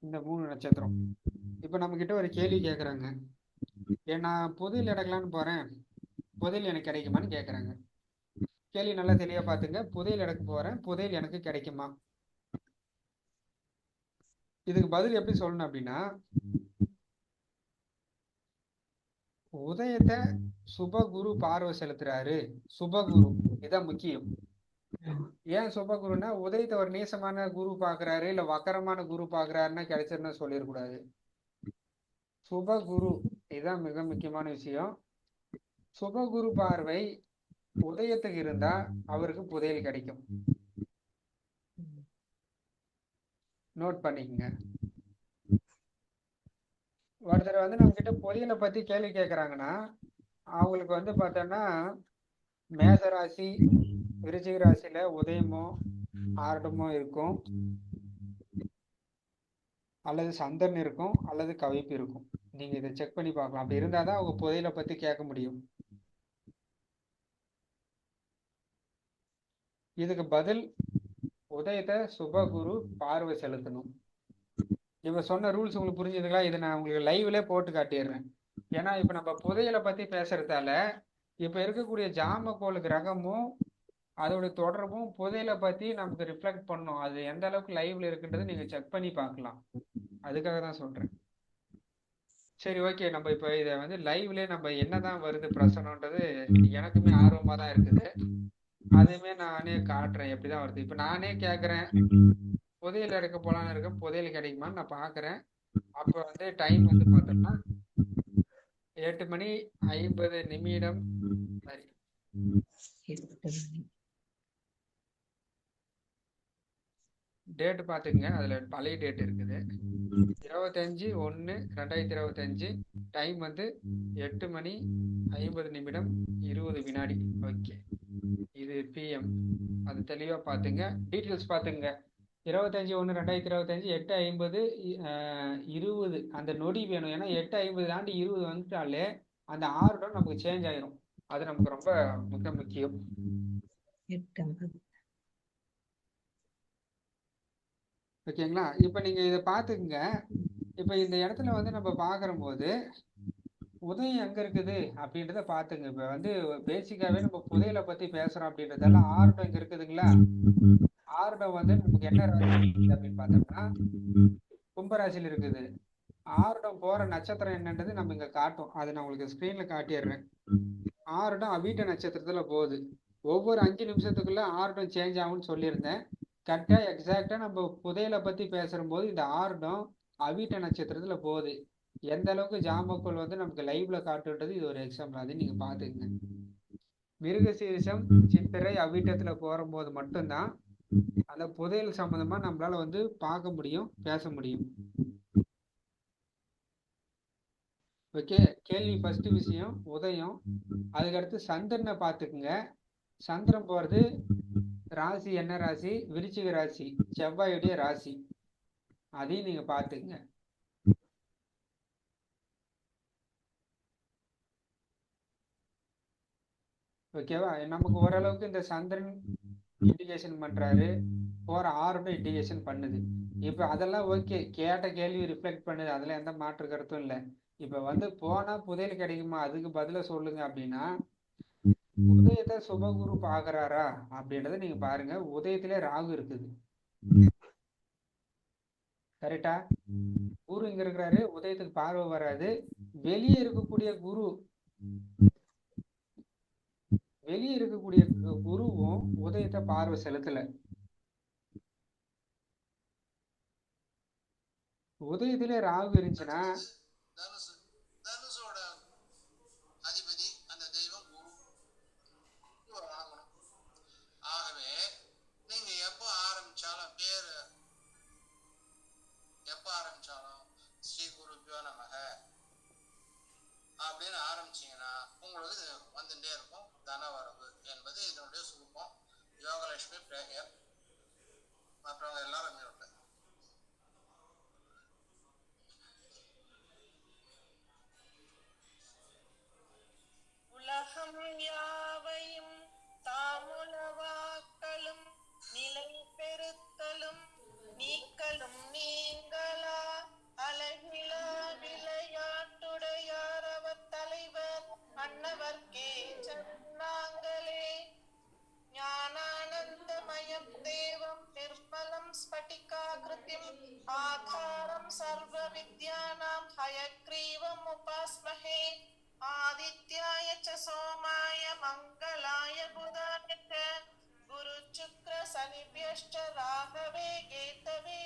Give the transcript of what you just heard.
இந்த 3 நட்சத்திரம். இப்போ நம்ம கிட்ட ஒரு கேள்வி கேட்குறாங்க. நான் புதையல் எடுக்கலான்னு போறேன். புதையல் எனக்கு கிடைக்குமான்னு கேட்குறாங்க. கேள்வி நல்லா தெளிவா பார்த்துங்க. புதையல் எடுக்க போறேன். புதையல் எனக்கு கிடைக்குமா? இதுக்கு பதில் எப்படி சொல்லணும் அப்படின்னா, உதயத்தை சுபகுரு பார்வை செலுத்துறாரு. சுபகுரு இதான் முக்கியம். ஏன் சுபகுருன்னா, உதயத்தை ஒரு நீசமான குரு பார்க்குறாரு, இல்லை வக்கரமான குரு பார்க்குறாருன்னா கிடைச்சிருன்னு சொல்லிடக்கூடாது. சுபகுரு இதுதான் மிக முக்கியமான விஷயம். சுபகுரு பார்வை உதயத்துக்கு இருந்தா அவருக்கு புதையல் கிடைக்கும். நோட் பண்ணிக்கங்க. ஒருத்தர் நம்ம கிட்ட புதையலை பத்தி கேள்வி கேட்கறாங்கன்னா, அவங்களுக்கு பார்த்தோன்னா மேச ராசி, விருச்சிக ராசியில உதயமோ ஆர்டமோ இருக்கும், அல்லது சந்திரன் இருக்கும், அல்லது கவிப்பு இருக்கும். நீங்க இதை செக் பண்ணி பார்க்கலாம். அப்படி இருந்தாதான் அவங்க புதையலை பத்தி கேட்க முடியும். இதுக்கு பதில் உதயத்தை சுபகுரு பார்வை செலுத்தணும். இவ சொன்ன ரூல்ஸ் உங்களுக்கு புரிஞ்சுதுங்களா? இதை நான் உங்களுக்கு லைவ்ல போட்டு காட்டிடுறேன். ஏன்னா இப்ப நம்ம புதையலை பத்தி பேசுறதால இப்ப இருக்கக்கூடிய ஜாமக்கோள் கிரகமும் அதோட தொடர்பும் புதையலை பத்தி நமக்கு ரிஃப்ளெக்ட் பண்ணும். அது எந்த அளவுக்கு லைவ்ல இருக்குன்றது நீங்க செக் பண்ணி பார்க்கலாம். அதுக்காக தான் சொல்றேன். சரி, ஓகே. நம்ம இப்ப இதை லைவ்ல நம்ம என்னதான் வருது பிரசனம்ன்றது எனக்குமே ஆர்வமா தான் இருக்குது. அதுவுமே நானே காட்டுறேன் எப்படிதான் வருது. இப்ப நானே கேட்கறேன், புதையல் எடுக்க போலான்னு இருக்கேன், புதையல் கிடைக்குமான்னு நான் பாக்குறேன். அப்ப டைம் பார்த்தோம்னா 8:50 சரி, டேட் பாத்துக்கங்க. அதுல பழைய டேட் இருக்குது. 25/1/2025. டைம் 8:50 ஓகே, இது பிஎம். அது தெளிவா பாத்துங்க. டீட்டெயில்ஸ் பாத்துங்க. 25/1/2025 8:50 20 அந்த நொடி வேணும். ஏன்னா 8:50 தாண்டி 20 வந்துட்டாலே அந்த ஆர்டர் நமக்கு சேஞ்ச் ஆயிரும். அது நமக்கு ரொம்ப மிக முக்கியம். ஓகேங்களா? இப்ப நீங்க இதை பாத்துக்குங்க. இப்ப இந்த இடத்துல நம்ம பாக்குற போது உதயம் எங்க இருக்குது அப்படின்றத பாத்துங்க. இப்ப பேசிக்காவே நம்ம புதையலை பத்தி பேசுறோம் அப்படின்றதால ஆர்டம் இங்க இருக்குதுங்களா? ஆர்டம் நமக்கு என்ன ராசி அப்படின்னு பார்த்தோம்னா கும்பராசியில் இருக்குது. ஆர்டம் போற நட்சத்திரம் என்னன்றது நம்ம இங்க காட்டும். அதை நான் உங்களுக்கு ஸ்கிரீன்ல காட்டிடுறேன். ஆர்டம் அவிட்ட நட்சத்திரத்துல போகுது. ஒவ்வொரு 5 நிமிஷத்துக்குள்ள ஆர்டம் சேஞ்ச் ஆகும்னு சொல்லியிருந்தேன். கரெக்டா எக்ஸாக்டா நம்ம புதையலை பத்தி பேசும்போது இந்த ஆர்டம் அவிட்ட நட்சத்திரத்துல போகுது. எந்த அளவுக்கு ஜாமக்கோள் நமக்கு லைவ்ல காட்டுன்றது இது ஒரு எக்ஸாம்பிள். அது நீங்க பாத்துக்கங்க. மிருகசீரிஷம், சித்திரை, அவிட்டத்துல போது மட்டும்தான் அந்த புதையல் சம்பந்தமா நம்மளால பார்க்க முடியும், பேச முடியும். ஓகே, கேள்வி ஃபர்ஸ்ட் விஷயம் உதயம். அதுக்கடுத்து சந்திரனை பார்த்துக்குங்க. சந்திரன் போறது ராசி என்ன ராசி? விருச்சிக ராசி, செவ்வாயுடைய ராசி. அதையும் நீங்க பார்த்துக்குங்க. ஓகேவா? நமக்கு ஓரளவுக்கு இந்த சந்திரன் இண்டிகேஷன் பண்றாரு, போற ஆர்டர் இண்டிகேஷன் பண்ணுது. இப்ப அதெல்லாம் ஓகே, கேட்ட கேள்வி ரிஃப்ளெக்ட் பண்ணுது, அதுல எந்த மாற்று கருத்தும் இல்லை. இப்ப போனா புதையல் கிடைக்குமா, அதுக்கு பதில சொல்லுங்க அப்படின்னா, உதயத்தை சுபகுரு பாக்குறாரா அப்படின்றத நீங்க பாருங்க. உதயத்திலே ராகு இருக்குது. கரெக்டா? குரு இங்க இருக்கிறாரு, உதயத்துக்கு பார்வை வராது. வெளியே இருக்கக்கூடிய குருவும் உதயத்தை பார்வை செலுத்தல. உதயத்திலே ராகு இருந்துச்சுன்னா அப்படின்னு ஆரம்பிச்சீங்கன்னா உங்களுக்கு வந்துட்டே இருக்கும் தனவரவு என்பது இதனுடைய சுருப்பம். யோகலட்சுமி பிரேயர் மற்றவங்க எல்லாரும் இருப்பேன். உலகம் யாவையும் தாமுலவாக்கலும் நிலை பெறுத்தலும் நீக்கலும் நீங்களா वर्गे चरणाङ्गले ज्ञानानन्दमयं देवं निर्मलं स्फटिकाकृतिम् आधारं सर्वविद्यानां हयग्रीवम् उपास्महे आदित्याय च सोमाय मङ्गलाय बुधाय च गुरुशुक्रशनिभ्यश्च राहवे केतवे